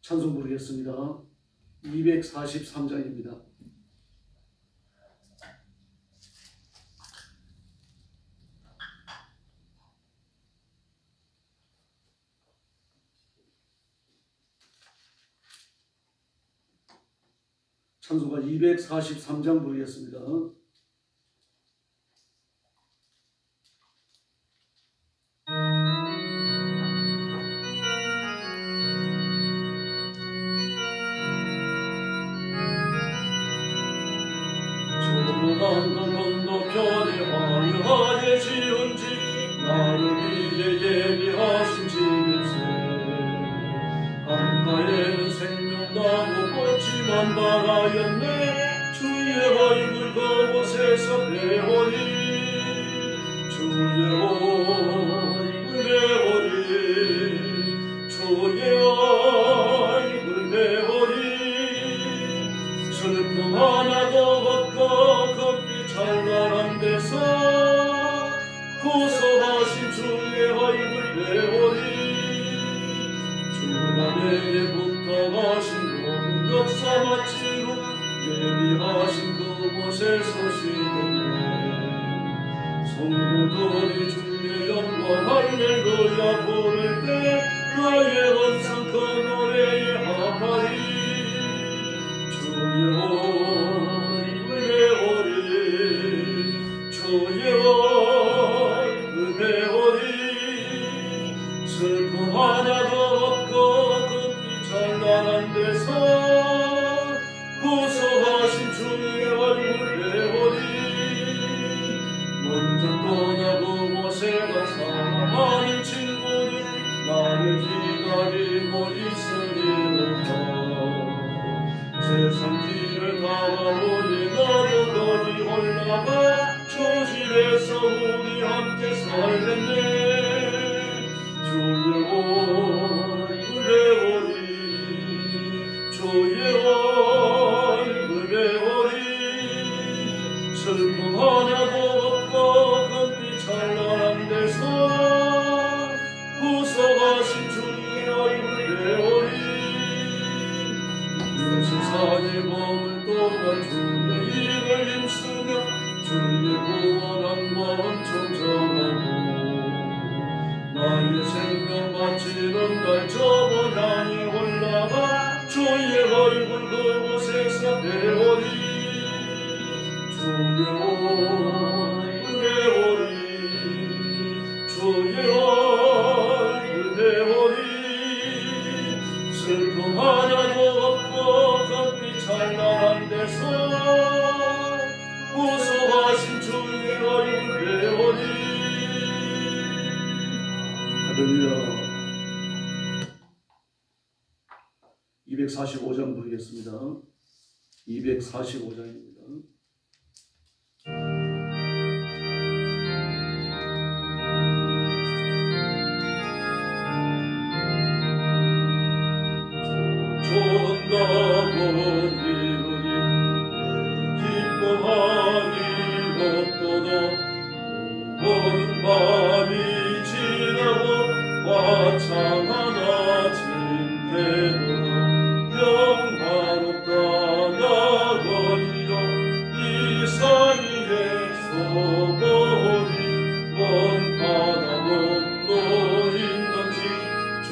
찬송 부르겠습니다. 243장입니다. 찬송가 243장 부르겠습니다. 조용한 건너편에 화려하게 지은 집 나를 위해 예비하신 집일세 강가에는 생명나무 꽃이만 바라였네 주의 얼굴 그곳에서 배우리 주의 얼굴 배우리 주의 얼굴 배우리 슬픔 하나도 없고 걷기 찬란한 데서 고소하신 주의 얼굴 배우리 주가 내게 부탁하신 역사 마치고 예비하신 그곳에 서시겠네 성도들이 주의 영광 할렐루야 부를 때 나의 언상 그 노래에 합하리 주의 얼굴 배우리 주의 얼굴 배우리 슬픔 하나도 없고 걷기 찬란한 데서 고소하신 주의 얼굴 배우리 먼저 떠나고 모세가 사랑하는 친구들 나를 기다리고 있으리로다 세상 길을 가보니 나도 거기 올라가 저 집에서 우리 함께 살겠네 주의 얼굴 배우리 주의 얼굴 배우리 슬픔 하나도 없고 걷기 찬란한 데서 구속하신 주의 얼굴 배우리 이 세상의 몸을 또한 주의 일을 힘쓰며 주의 구원한 원총 전하고 나의 생명 바치는 날 저번 향해 올라가 주의 얼굴 그곳에서 배우리 주의 얼굴 배우리 주의 얼굴 배우리 슬픔 하나도 없고 걷기 찬란한 데서 고소하신 주의 얼굴 배우리 할렐루야 245장 부르겠습니다. 245장입니다. 좋은다고 이루니 기뻐하니 없도다 모든 밤이 지나고 화창한 아침 되도다 영화롭다 나거니여 이 사이에 소보니 먼 바다 먼도 있는지 주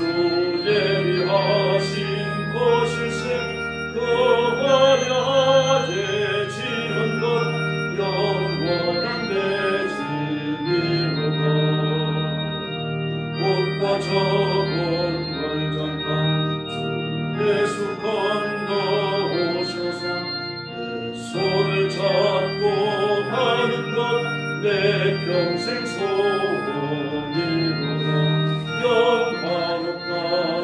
예비하신 곳일세 그 화려하게 지은 것 영원한 내 집이로다 꽃과 적은 걸장판 주 예수 건너오셔서 내 손을 잡고 하는 것 내 평생 소원이로다 영화롭다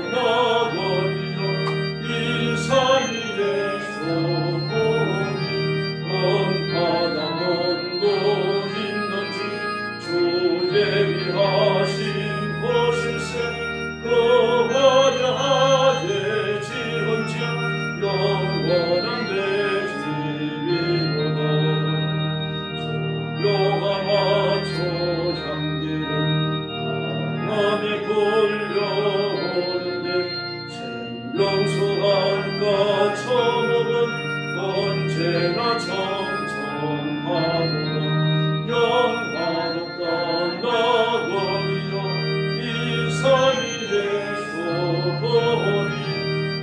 나거니여 이 사이에 소원이 먼 바다 먼도 있는지 주 예비하신 곳일세 그 화려하게 지은 집 영원한 내 집이로다 조용한 초향기는 바람에 굴려오는데 생명수 수한가 처먹은 언제나 청청하고 영화롭다 나거리여 이사이의 소원이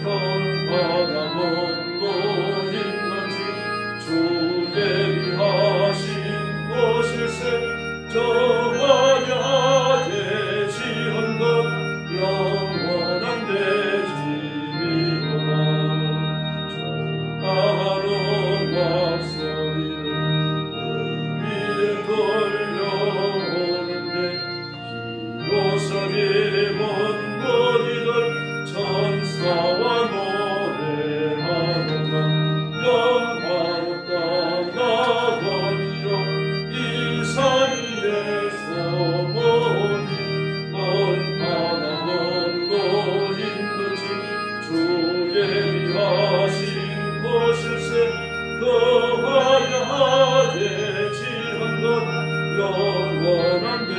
견바라본도 있는지 주 예비하신 곳일세 정하여 되시는 것 영원한 내 집이로다 정하로 막소리를 위에 돌려오는데 비로소 기본 머리들 천사와 노래하노라 영화롭다 나거니여 이사이의 소원이 언하나 먼고 있는지 주 예비하신 곳일세 거하여 되지는 것 영원한 내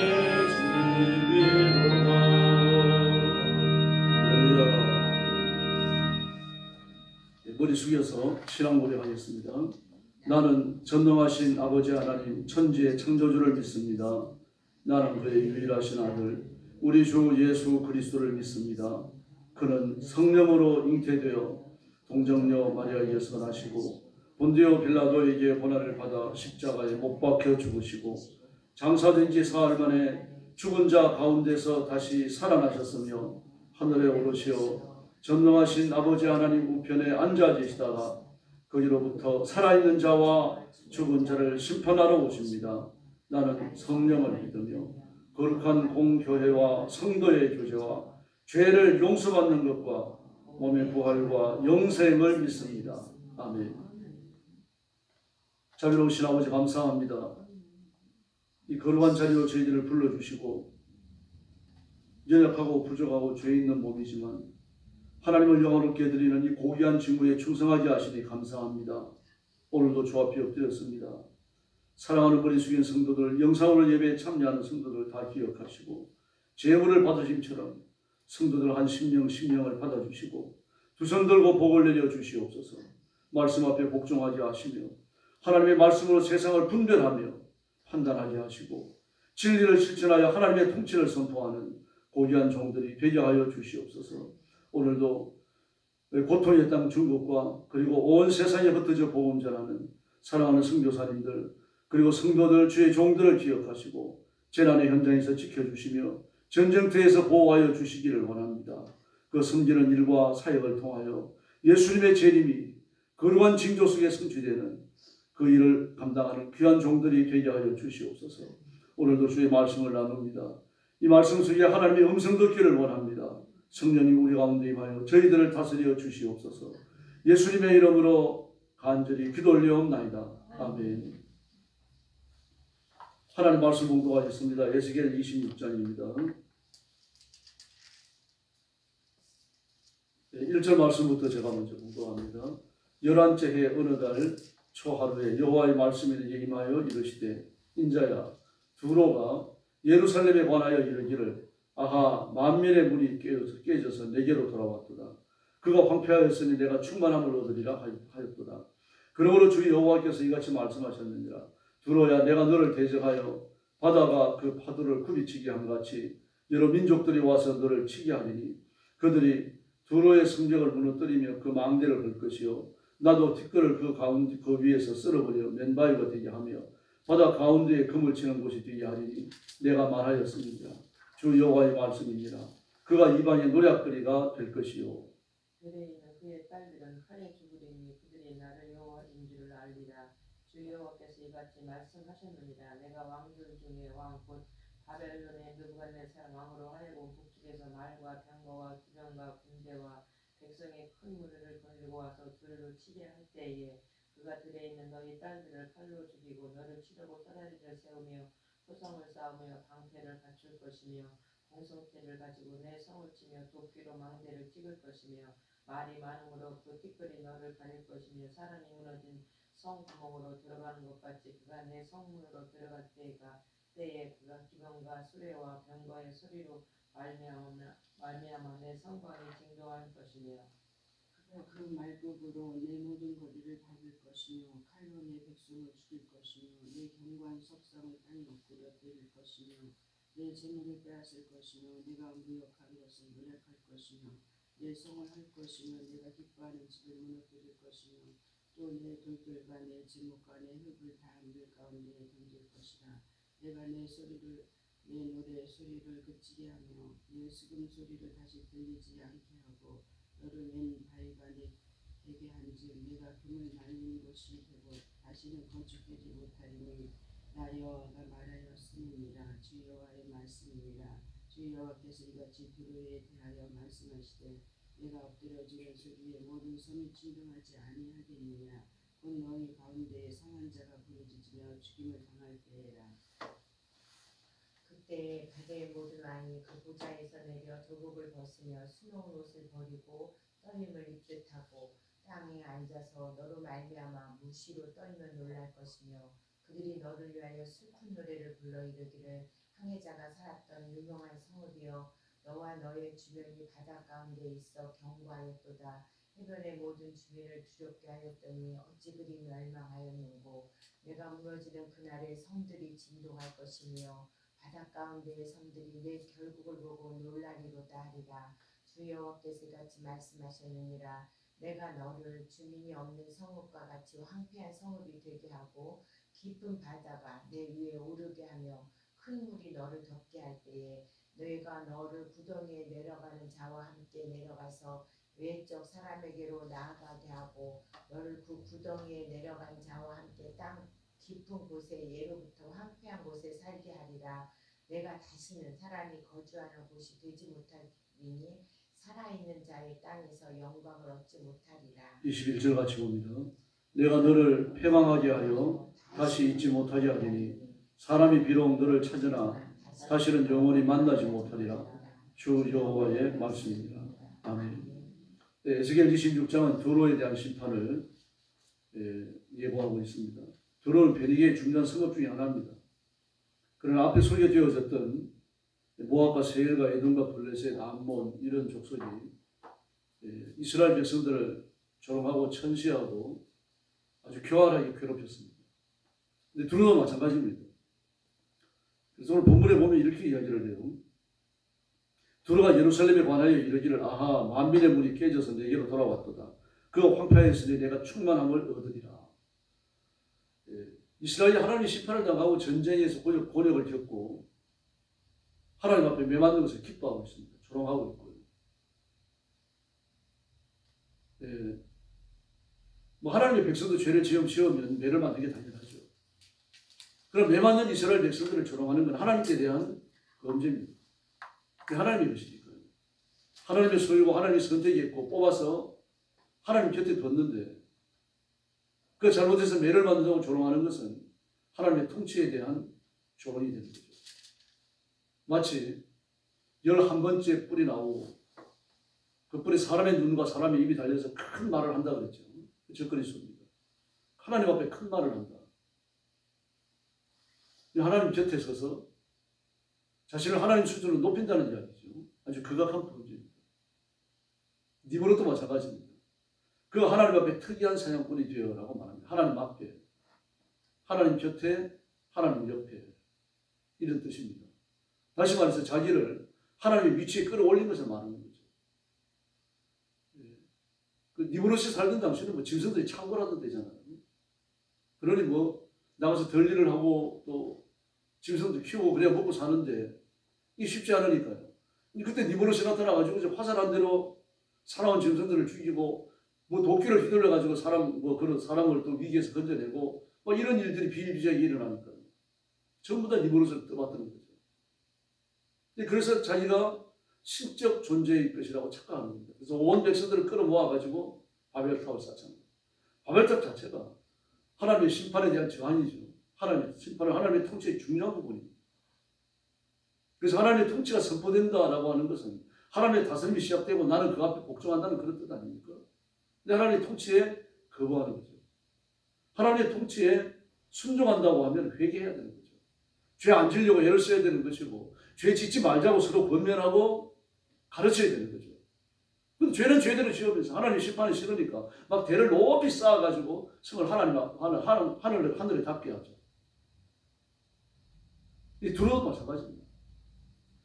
집이로다. 머리 숙여서 신앙 고백하겠습니다. 나는 전능하신 아버지 하나님 천지의 창조주를 믿습니다. 나는 그의 유일하신 아들 우리 주 예수 그리스도를 믿습니다. 그는 성령으로 잉태되어 동정녀 마리아에게서 나시고 본디오 빌라도에게 고난을 받아 십자가에 못 박혀 죽으시고 장사된 지 사흘 만에 죽은 자 가운데서 다시 살아나셨으며 하늘에 오르시어 전능하신 아버지 하나님 우편에 앉아 계시다가 거기로부터 살아있는 자와 죽은 자를 심판하러 오십니다. 나는 성령을 믿으며 거룩한 공교회와 성도의 교제와 죄를 용서받는 것과 몸의 부활과 영생을 믿습니다. 아멘. 자비로우신 아버지 감사합니다. 이 거룩한 자리로 저희들을 불러주시고 연약하고 부족하고 죄 있는 몸이지만 하나님을 영화롭게 드리는 이 고귀한 직무에 충성하게 하시니 감사합니다. 오늘도 주 앞에 엎드렸습니다. 사랑하는 머리 숙인 성도들, 영상으로 예배에 참여하는 성도들 다 기억하시고 제물을 받으심처럼 성도들 한 심령을 받아주시고 두 손 들고 복을 내려 주시옵소서. 말씀 앞에 복종하게 하시며 하나님의 말씀으로 세상을 분별하며 판단하게 하시고 진리를 실천하여 하나님의 통치를 선포하는 고귀한 종들이 되게 하여 주시옵소서. 오늘도 고통의 땅 중국과 그리고 온 세상에 흩어져 복음 전하는 사랑하는 선교사님들 그리고 성도들 주의 종들을 기억하시고 재난의 현장에서 지켜주시며 전쟁터에서 보호하여 주시기를 원합니다. 그 섬기는 일과 사역을 통하여 예수님의 재림이 거룩한 징조 속에 성취되는 그 일을 감당하는 귀한 종들이 되게 하여 주시옵소서. 오늘도 주의 말씀을 나눕니다. 이 말씀 속에 하나님의 음성 듣기를 원합니다. 성령님 우리 가운데 임하여 저희들을 다스려 주시옵소서. 예수님의 이름으로 간절히 기도 올려옵나이다. 아멘. 하나님 말씀 봉독하겠습니다. 에스겔 26장입니다. 1절 말씀부터 제가 먼저 봉독합니다. 11째 해 어느 달 초하루에 여호와의 말씀이 내게 임하여 이르시되 인자야 두로가 예루살렘에 관하여 이르기를 아하 만민의 문이 깨져서 내게로 돌아왔도다. 그가 황폐하였으니 내가 충만함을 얻으리라 하였도다. 그러므로 주 여호와께서 이같이 말씀하셨느니라. 두로야 내가 너를 대적하여 바다가 그 파도를 굽이치게 함같이 여러 민족들이 와서 너를 치게 하리니 그들이 두로의 성벽을 무너뜨리며 그 망대를 걸 것이요 나도 티끌을 그 가운데 그 위에서 쓸어버려 맨바위가 되게 하며 바다 가운데에 금을 치는 곳이 되게 하리니 내가 말하였습니다. 주 여호와의 말씀이니라. 그가 이방의 노략거리가 될 것이요 그대인은 그의 딸들은 칼에 죽으리니 그들이 나를 여호와인 줄을 알리라. 주 여호와께서 이같이 말씀하셨느니라. 내가 왕들 중에 왕 곧 바벨론의 느부갓네살 왕으로 하여금 북쪽에서 말과 병거와 기병과 군대와 백성의 큰 무리를 거느리고 와서 둘로 치게 할 때에 그가 들에 있는 너희 딸들을 칼로 죽이고 너를 치려고 사다리를 세우며 토성을 쌓으며 방패를 갖출 것이며 공성태를 가지고 내 성을 치며 도끼로 망대를 찍을 것이며 말이 많음으로 그 티끌이 너를 가릴 것이며 사람이 무너진 성구멍으로 들어가는 것 같이 그가 내 성문으로 들어갈 때에 그가 기병과 수레와 병거의 소리로 말미암아 내 성곽이 징조할 것이며 그 말급으로 내 모든 거리를 밟을 것이며 칼로 내 백성을 죽일 것이며 내 견고한 석상을 땅에 엎드려 것이며 내 재물을 빼앗을 것이며 내가 무역한 것을 노력할 것이며 내 성을 할 것이며 내가 기뻐하는 집을 무너뜨릴 것이며 또 내 돌들과 내 제목과 내 흙을 다 물 가운데에 던질 것이라. 내가 내 노래 소리를 그치게 하며 내 수금 소리를 다시 들리지 않게 하고 너를 맨 바위가 되게 한즉 내가 금을 날린 곳이 되고 다시는 건축되지 못하리니 나 여호와가 말하였음이니라. 주 여호와의 말씀이니라. 주 여호와께서 이같이 두로에 대하여 말씀하시되 내가 엎드려지는 소리에 모든 섬이 진동하지 아니하겠느냐. 곧 너희 가운데에 상한 자가 부르짖으며 죽임을 당할 때에라. 그때 바다의 모든 왕이 그 보좌에서 내려 조복을 벗으며 수놓은 옷을 버리고 떨림을 입듯 하고 땅에 앉아서 너로 말미암아 무시로 떨며 놀랄 것이며 그들이 너를 위하여 슬픈 노래를 불러 이르기를 항해자가 살았던 유명한 성읍이여 너와 너의 주변이 바다 가운데 있어 견고하였도다. 해변의 모든 주민을 두렵게 하였더니 어찌 그리 멸망하였는고. 내가 무너지는 그날에 성들이 진동할 것이며 바다 가운데의 섬들이 내 결국을 보고 놀라리로다 하리라. 주 여호와께서 이같이 말씀하셨느니라. 내가 너를 주민이 없는 성읍과 같이 황폐한 성읍이 되게 하고 깊은 바다가 내 위에 오르게 하며 큰 물이 너를 덮게 할 때에 너희가 너를 구덩이에 내려가는 자와 함께 내려가서 외적 사람에게로 나아가게 하고 너를 그 구덩이에 내려간 자와 함께 땅 깊은 곳에 예로부터 황폐한 곳에 살게 하리라. 내가 다시는 사람이 거주하는 곳이 되지 못하리니 살아있는 자의 땅에서 영광을 얻지 못하리라. 21절 같이 봅니다. 내가 너를 패망하게 하여 다시 잊지 못하게 하리니 사람이 비록 너를 찾으나 다시는 영원히 만나지 못하리라. 주 여호와의 말씀입니다. 아멘. 네, 에스겔 26장은 두로에 대한 심판을 예고하고 있습니다. 두로는 베니게의 중요한 성읍 중에 하나입니다. 그러나 앞에 소개되어졌던 모압과 세일과 에돔과 블레셋, 암몬 이런 족속이 이스라엘 백성들을 조롱하고 천시하고 아주 교활하게 괴롭혔습니다. 근데 두로도 마찬가지입니다. 그래서 오늘 본문에 보면 이렇게 이야기를 해요. 두로가 예루살렘에 관하여 이르기를 아하 만민의 문이 깨져서 내게로 돌아왔도다. 그 황폐하였으니 내가 충만함을 얻으리라. 이스라엘이 하나님의 심판을 당하고 전쟁에서 곤욕을 겪고 하나님 앞에 매맞는 것을 기뻐하고 있습니다. 조롱하고 있고요. 뭐 하나님의 백성도 죄를 지으면 매를 맞는 게 당연하죠. 그럼 매맞는 이스라엘 백성들을 조롱하는 건 하나님께 대한 범죄입니다. 하나님의 것이니까요. 하나님의 소유고 하나님의 선택했고 뽑아서 하나님 곁에 뒀는데 그 잘못해서 매를 맞는다고 조롱하는 것은 하나님의 통치에 대한 조롱이 되는 거죠. 마치 11번째 뿔이 나오고 그 뿔에 사람의 눈과 사람의 입이 달려서 큰 말을 한다 그랬죠. 적그리스도입니다. 하나님 앞에 큰 말을 한다. 하나님 곁에 서서 자신을 하나님 수준으로 높인다는 이야기죠. 아주 극악한 범죄입니다. 니브롯도 마찬가지입니다. 그 하나님 앞에 특이한 사냥꾼이 되어라고 말합니다. 하나님 앞에, 하나님 곁에, 하나님 옆에 이런 뜻입니다. 다시 말해서 자기를 하나님의 위치에 끌어올린 것을 말하는 거죠. 그 니브롯이 살던 당시에는 뭐 짐승들이 창궐하던 데잖아요. 그러니 뭐 나가서 덜 일을 하고 또 짐승도 키우고 그래야 먹고 사는데 이게 쉽지 않으니까요. 그때 니브롯이 나타나가지고 이제 화살한 대로 살아온 짐승들을 죽이고 뭐 도끼를 휘둘러가지고 그런 사람을 또 위기에서 건져내고 뭐 이런 일들이 비일비재하게 일어나니까 전부 다 니브롯을 떠받드는 거죠. 그래서 자기가 신적 존재일 것이라고 착각하는 겁니다. 그래서 온 백성들을 끌어모아가지고 바벨탑을 쌓잖아요. 바벨탑 자체가 하나님의 심판에 대한 저항이죠. 하나님의 심판은 하나님의 통치의 중요한 부분입니다. 그래서 하나님의 통치가 선포된다라고 하는 것은 하나님의 다스림이 시작되고 나는 그 앞에 복종한다는 그런 뜻 아닙니까? 근데 하나님의 통치에 거부하는 거죠. 하나님의 통치에 순종한다고 하면 회개해야 되는 거죠. 죄 안 지려고 애를 써야 되는 것이고 죄 짓지 말자고 서로 권면하고 가르쳐야 되는 거죠. 근데 죄는 죄대로 지으면서 하나님 심판이 싫으니까 막 대를 높이 쌓아가지고 성을 하늘에 닿게 하죠. 이 두로도 마찬가지입니다.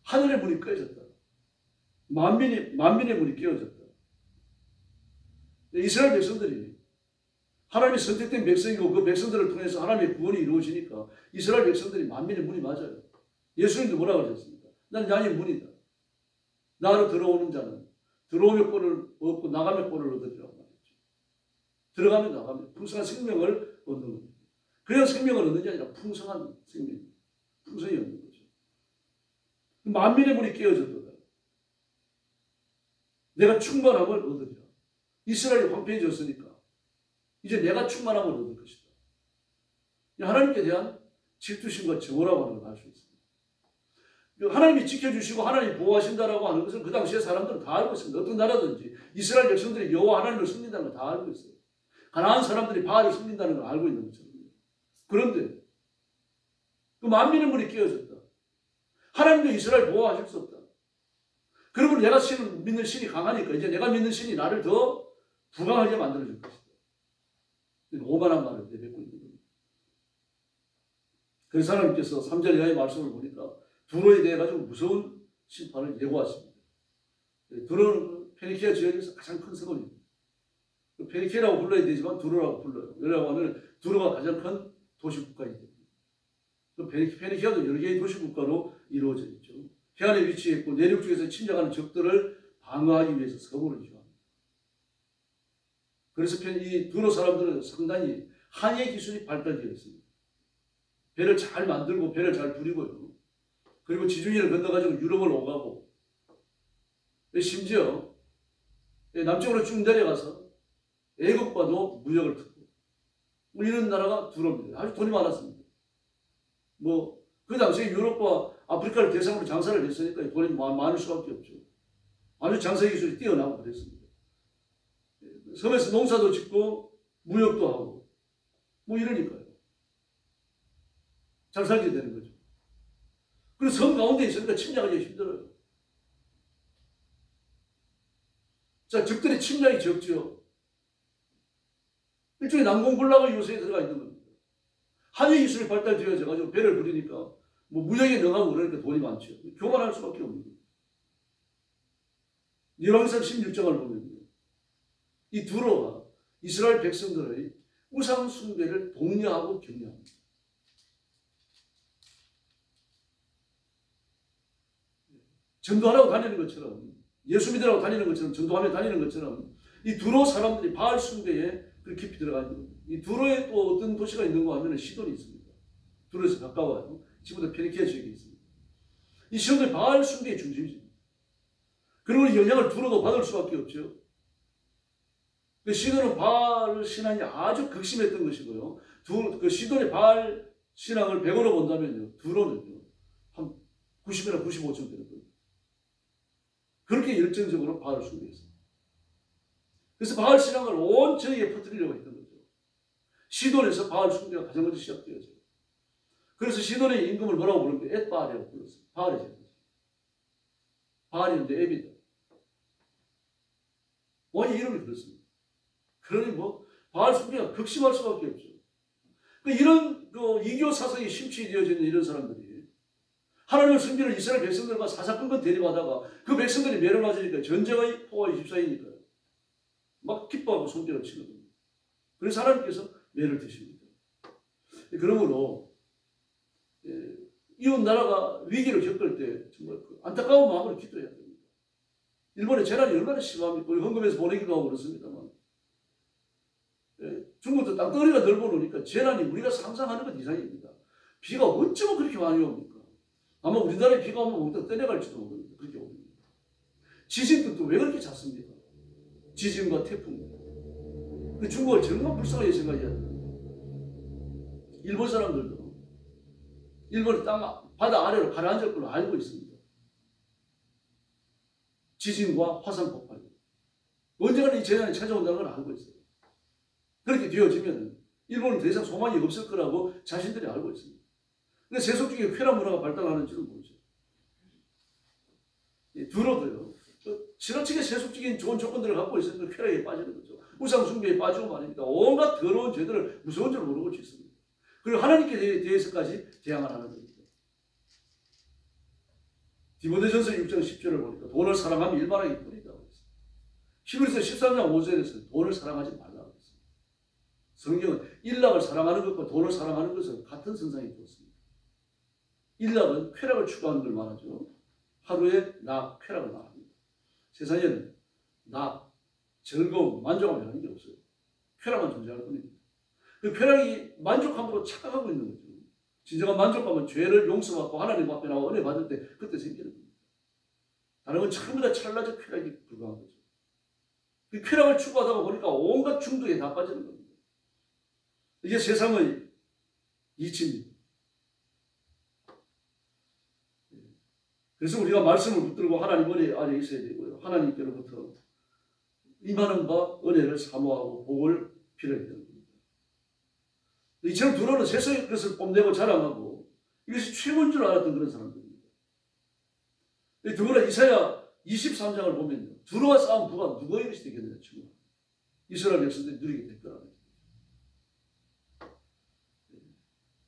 하늘의 문이 깨졌다. 만민의 문이 깨어졌다. 이스라엘 백성들이 하나님의 선택된 백성이고 그 백성들을 통해서 하나님의 구원이 이루어지니까 이스라엘 백성들이 만민의 문이 맞아요. 예수님도 뭐라고 하셨습니까? 나는 양의 문이다. 나로 들어오는 자는 들어오면 꼴을 얻고 나가면 꼴을 얻으리라고 말했죠. 들어가면 나가면 풍성한 생명을 얻는 겁니다. 그냥 생명을 얻는 게 아니라 풍성한 생명, 풍성히 얻는 거죠. 만민의 문이 깨어졌다. 내가 충만함을 얻으리라. 이스라엘이 황폐해졌으니까 이제 내가 충만함을 얻을 것이다. 하나님께 대한 질투심과 정오라고 하는 걸 알 수 있습니다. 하나님이 지켜주시고 하나님이 보호하신다라고 하는 것을 그 당시에 사람들은 다 알고 있습니다. 어떤 나라든지 이스라엘 백성들이 여호와 하나님을 섬긴다는 걸 다 알고 있어요. 가나안 사람들이 바알을 섬긴다는 걸 알고 있는 것처럼. 그런데 그 만민의 문이 깨어졌다. 하나님도 이스라엘 보호하실 수 없다. 그러므로 내가 믿는 신이 강하니까 이제 내가 믿는 신이 나를 더 부강하게 만들어줄 것이다. 오만한 말을 내뱉고 있는 겁니다. 그래서 하나님께서 3절 이하의 말씀을 보니까 두로에 대해 가지고 무서운 심판을 예고하십니다. 두로는 페니키아 지역에서 가장 큰 성읍입니다. 페니키아라고 불러야 되지만 두로라고 불러요. 왜냐하고 하면 두로가 가장 큰 도시국가이기 때문에. 페니키아도 여러 개의 도시국가로 이루어져 있죠. 해안에 위치해 있고 내륙 쪽에서 침략하는 적들을 방어하기 위해서 서구를 이루합니다. 그래서 이 두로 사람들은 상당히 항해 기술이 발달되어 있습니다. 배를 잘 만들고 배를 잘 부리고요. 그리고 지중해를 건너가지고 유럽을 오가고 심지어 남쪽으로 쭉 내려가서 애국과도 무역을 듣고 이런 나라가 두로입니다. 아주 돈이 많았습니다. 그 당시에 유럽과 아프리카를 대상으로 장사를 했으니까 돈이 많을 수밖에 없죠. 아주 장사 기술이 뛰어나고 그랬습니다. 섬에서 농사도 짓고 무역도 하고 이러니까요. 잘 살게 되는 거죠. 그리고 섬 가운데 있으니까 침략하기 힘들어요. 자, 적들의 침략이 적죠. 일종의 난공불락의 요소에 들어가 있는 겁니다. 항해 기술이 발달되어져 가지고 배를 부리니까 무역에 능하고 그러니까 돈이 많죠. 교만할 수밖에 없는 거예요. 열왕기상 16장을 보면요. 이 두로가 이스라엘 백성들의 우상 숭배를 독려하고 격려합니다. 전도하라고 다니는 것처럼 예수 믿으라고 다니는 것처럼 전도하며 다니는 것처럼 이 두로 사람들이 바알 숭배에 깊이 들어가 있는 겁니다. 이 두로에 또 어떤 도시가 있는가 하면 시돈이 있습니다. 두로에서 가까워요. 지금도 페니키아 지역에 있습니다. 이 시돈은 바알 숭배의 중심지입니다. 그리고 영향을 두로도 받을 수밖에 없죠. 시돈은 바알 신앙이 아주 극심했던 것이고요. 그 시돈의 바알 신앙을 100으로 본다면요. 두로는요. 한 90이나 95점 되는 거예요. 그렇게 열정적으로 바알 숭배했습니다. 그래서 바알 신앙을 온 전역에 퍼뜨리려고 했던 거죠. 시돈에서 바알 숭배가 가장 먼저 시작되어져요. 그래서 시돈의 임금을 뭐라고 부르는데 엣바알이라고 불렀어요. 바알의 제사죠. 바알이는데 에비다. 원이 이름이 그렇습니다. 그러니 바알 숭배가 극심할 수밖에 없죠. 이런 이교 사상이 심취되어져 있는 이런 사람들이 하나님을 섬기는 이스라엘 백성들과 사사건건 대립하다가 그 백성들이 매를 맞으니까 전쟁의 포가 24이니까요. 막 기뻐하고 손뼉을 치는 겁니다. 그래서 하나님께서 매를 드십니다. 그러므로 이웃 나라가 위기를 겪을 때 정말 안타까운 마음으로 기도해야 됩니다. 일본의 재난이 얼마나 심합니까? 우리 헌금에서 보내기도 하고 그렇습니다만 중국도 땅덩어리가 넓어 놓으니까 재난이 우리가 상상하는 것 이상입니다. 비가 어쩌면 그렇게 많이 옵니까? 아마 우리나라에 비가 오면 몽땅 떠내갈지도 모릅니다. 그렇게 옵니다. 지진도 또 왜 그렇게 잦습니까? 지진과 태풍. 중국을 정말 불쌍하게 생각해야 됩니다. 일본 사람들도 일본의 바다 아래로 가라앉을 걸로 알고 있습니다. 지진과 화산 폭발. 언젠가는 이 재난이 찾아온다는 걸 알고 있어요. 그렇게 되어지면 일본은 더 이상 소망이 없을 거라고 자신들이 알고 있습니다. 근데 세속 중에 쾌락 문화가 발달하는지는 모르죠. 두로도요. 지나치게 세속적인 좋은 조건들을 갖고 있으면 쾌락에 빠지는 거죠. 우상 숭배에 빠지고 말입니다. 온갖 더러운 죄들을 무서운 줄 모르고 짓습니다. 그리고 하나님께 대해서까지 재앙을 하는 겁니다. 디모데전서 6장 10절을 보니까 돈을 사랑하면 일반하기 뿐이다고 했습니다. 히브리서 13장 5절에서 돈을 사랑하지 말라고 했습니다. 성경은 일락을 사랑하는 것과 돈을 사랑하는 것은 같은 선상에 두었습니다. 일락은 쾌락을 추구하는 걸 말하죠. 하루에 낙, 쾌락을 말합니다. 세상에는 낙, 즐거움, 만족함이 하는 게 없어요. 쾌락만 존재할 뿐입니다. 그 쾌락이 만족함으로 착각하고 있는 거죠. 진정한 만족감은 죄를 용서받고 하나님 앞에 나와 은혜 받을 때 그때 생기는 겁니다. 다른 건 전부 다 찰나적 쾌락이 불과한 거죠. 그 쾌락을 추구하다가 보니까 온갖 중독에 다 빠지는 겁니다. 이게 세상의 이치입니다. 그래서 우리가 말씀을 붙들고 하나님 은혜 아래 있어야 되고요. 하나님께로부터 임하는 바 은혜를 사모하고 복을 빌어야 되는 겁니다. 이처럼 두로는 세상의 것을 뽐내고 자랑하고 이것이 최고인 줄 알았던 그런 사람들입니다. 두로는 이사야 23장을 보면요. 두로와 싸운 부가 누구의 것이 되겠느냐 지금 이스라엘 백성들이 누리게 될 거라는 거죠.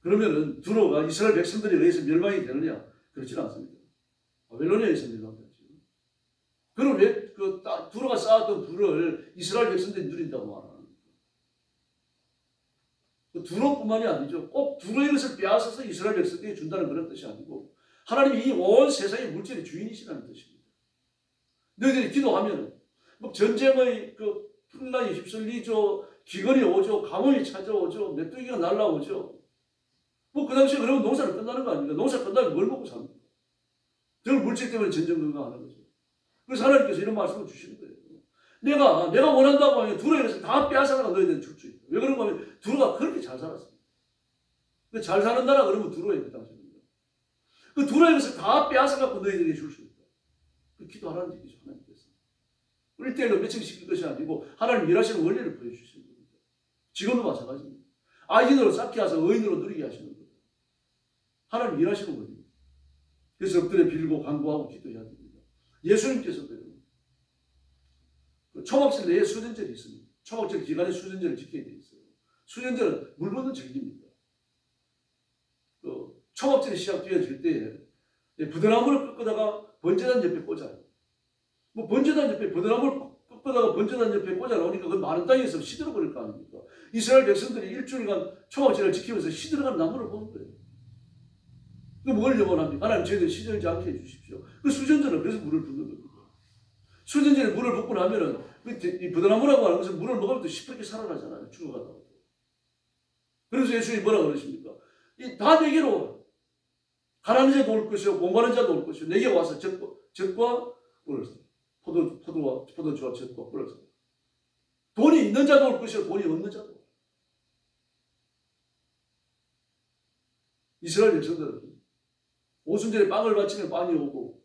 그러면은 두로가 이스라엘 백성들에 의해서 멸망이 되느냐? 그렇지는 않습니다. 바벨론에서 멸망되죠. 그럼 왜 두로가 쌓았던 부를 이스라엘 백성들이 누린다고 말하는 거예요? 두로뿐만이 아니죠. 꼭 두로의 것을 빼앗아서 이스라엘 백성들에게 준다는 그런 뜻이 아니고 하나님이 이 온 세상의 물질의 주인이시라는 뜻입니다. 너희들이 기도하면 뭐 전쟁의 풍랑이 휩쓸리죠. 기근이 오죠. 가뭄이 찾아오죠. 메뚜기가 날라오죠. 뭐 그 당시에 그러면 농사는 끝나는 거 아닙니까? 농사 끝나면 뭘 먹고 삽니까? 저 물질 때문에 전쟁 건강하는 거죠. 그래서 하나님께서 이런 말씀을 주시는 거예요. 내가 원한다고 하면 두로의 것을 다 빼앗아가 너희들은 줄 수 있다. 왜 그런가 하면 두로가 그렇게 잘 살았습니다. 잘 사는 나라 그러면 두로예요. 그 당시에는. 그 두로의 것을 다 빼앗아갖고 너희들에게 줄 수 있다. 그 기도하라는 얘기죠. 하나님께서. 1대1로 매칭시킬 것이 아니고 하나님 일하시는 원리를 보여주시는 겁니다. 지금도 마찬가지입니다. 악인으로 쌓게 하셔서 의인으로 누리게 하시는 겁니다. 하나님 일하시는 원리입니다. 그래서 엎드려 빌고 간구하고 기도해야 됩니다. 예수님께서도요. 초막절 내에 수전절이 있습니다. 초막절 기간에 수전절을 지켜야 되어 있어요. 수전절은 물 붓는 절기입니다. 초막절이 시작되어질 때에 부드나무를 꺾다가 번제단 옆에 꽂아요. 뭐 번제단 옆에 부드나무를 꺾다가 번제단 옆에 꽂아놓으니까 그 많은 땅에서 시들어버릴 거 아닙니까? 이스라엘 백성들이 일주일간 초막절을 지키면서 시들어간 나무를 보는 거예요. 그 뭘 염원합니까? 하나님 저희들 시들지 않게 해주십시오. 그 수전절은 그래서 물을 붓는 겁니다. 수전절에 물을 붓고 나면은 이 부드나무라고 하는 것은 물을 먹으면 또 시퍼렇게 살아나잖아요. 죽어가다가. 그래서 예수님이 뭐라고 그러십니까? 다 내게로 가난한 자도 올 것이요 공부하는 자도 올 것이요 내게 와서 젖과 꿀을 사. 포도주와 젖과 꿀을 사. 돈이 있는 자도 올 것이요 돈이 없는 자도 올. 이스라엘 백성들은 오순절에 빵을 바치면 빵이 오고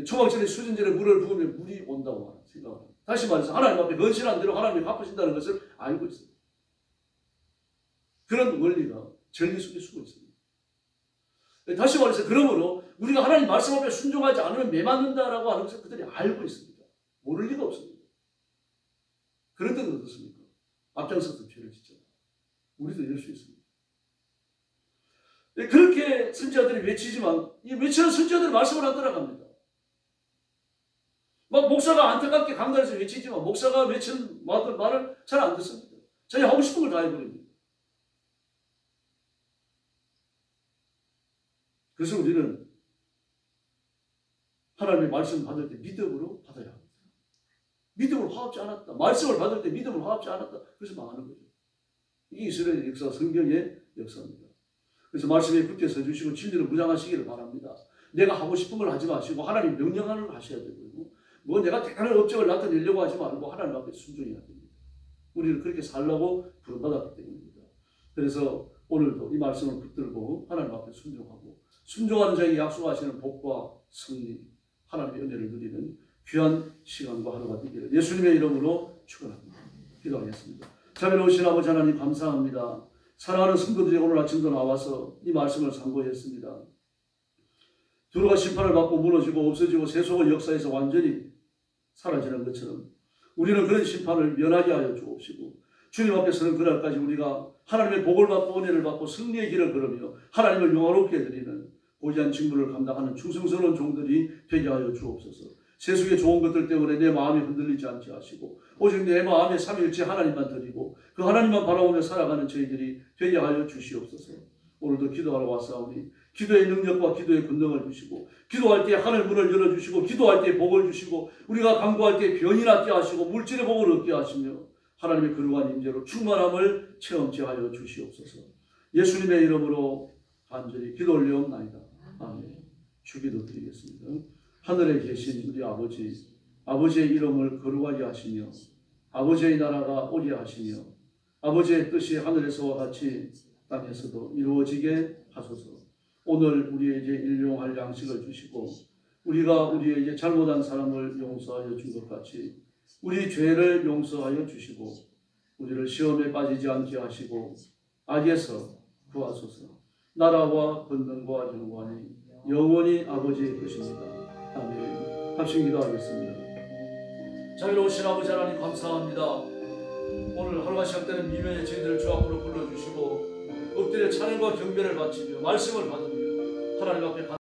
초막절에 수전절에 물을 부으면 물이 온다고 생각합니다. 다시 말해서 하나님 앞에 건실한 대로 하나님이 갚으신다는 것을 알고 있습니다. 그런 원리가 전리 속에 숨어 있습니다. 다시 말해서 그러므로 우리가 하나님 말씀 앞에 순종하지 않으면 매맞는다라고 하는 것을 그들이 알고 있습니다. 모를 리가 없습니다. 그런 때는 어떻습니까? 앞장서서 죄를 짓잖아요. 우리도 이럴 수 있습니다. 그렇게 선지자들이 외치지만 이 외치는 선지자들이 말씀을 안 따라갑니다. 막 목사가 안타깝게 강단에서 외치지만 목사가 외치는 말을 잘 안 듣습니다. 자기 하고 싶은 걸 다 해버립니다. 그래서 우리는 하나님의 말씀을 받을 때 믿음으로 받아야 합니다. 믿음을 화합지 않았다. 말씀을 받을 때 믿음을 화합지 않았다. 그래서 망하는 거죠. 이게 이스라엘의 역사, 성경의 역사입니다. 그래서 말씀에 굳게 서주시고 진리를 무장하시기를 바랍니다. 내가 하고 싶은 걸 하지 마시고 하나님 명령하는 걸 하셔야 되고요. 뭐 내가 대단한 업적을 나타내려고 하지 말고 하나님 앞에 순종해야 됩니다. 우리는 그렇게 살라고 부름받았기 때문입니다. 그래서 오늘도 이 말씀을 붙들고 하나님 앞에 순종하고 순종하는 자에게 약속하시는 복과 승리, 하나님의 은혜를 누리는 귀한 시간과 하루가 되기를 예수님의 이름으로 축원합니다. 기도하겠습니다. 자비로우신 아버지 하나님 감사합니다. 사랑하는 성도들이 오늘 아침도 나와서 이 말씀을 상고했습니다. 두로가 심판을 받고 무너지고 없어지고 세속의 역사에서 완전히 사라지는 것처럼 우리는 그런 심판을 면하게 하여 주옵시고 주님 앞에서는 그날까지 우리가 하나님의 복을 받고 은혜를 받고 승리의 길을 걸으며 하나님을 영화롭게 드리는 고귀한 직무를 감당하는 충성스러운 종들이 되게 하여 주옵소서. 세속의 좋은 것들 때문에 내 마음이 흔들리지 않게 하시고 오직 내 마음에 삼위일체 하나님만 드리고 그 하나님만 바라보며 살아가는 저희들이 되게 하여 주시옵소서. 오늘도 기도하러 왔사오니 기도의 능력과 기도의 권능을 주시고 기도할 때 하늘 문을 열어주시고 기도할 때 복을 주시고 우리가 간구할 때 병이 낫게 하시고 물질의 복을 얻게 하시며 하나님의 거룩한 임재로 충만함을 체험케 하여 주시옵소서. 예수님의 이름으로 간절히 기도 올리옵나이다. 아멘. 주기도 드리겠습니다. 하늘에 계신 우리 아버지, 아버지의 이름을 거룩하게 하시며 아버지의 나라가 오게 하시며 아버지의 뜻이 하늘에서와 같이 땅에서도 이루어지게 하소서. 오늘 우리에게 일용할 양식을 주시고 우리가 우리에게 잘못한 사람을 용서하여 준 것 같이 우리 죄를 용서하여 주시고 우리를 시험에 빠지지 않게 하시고 악에서 구하소서. 나라와 권능과 영광이 영원히 아버지의 것입니다. 아멘. 합심 기도하겠습니다. 자비로우신 아버지 하나님 감사합니다. 오늘 하루가 시작되는 미면의 저희들을 주 앞으로 불러주시고 엎드려 찬양과 경배를 바치며 말씀을 받으며 하나님 앞에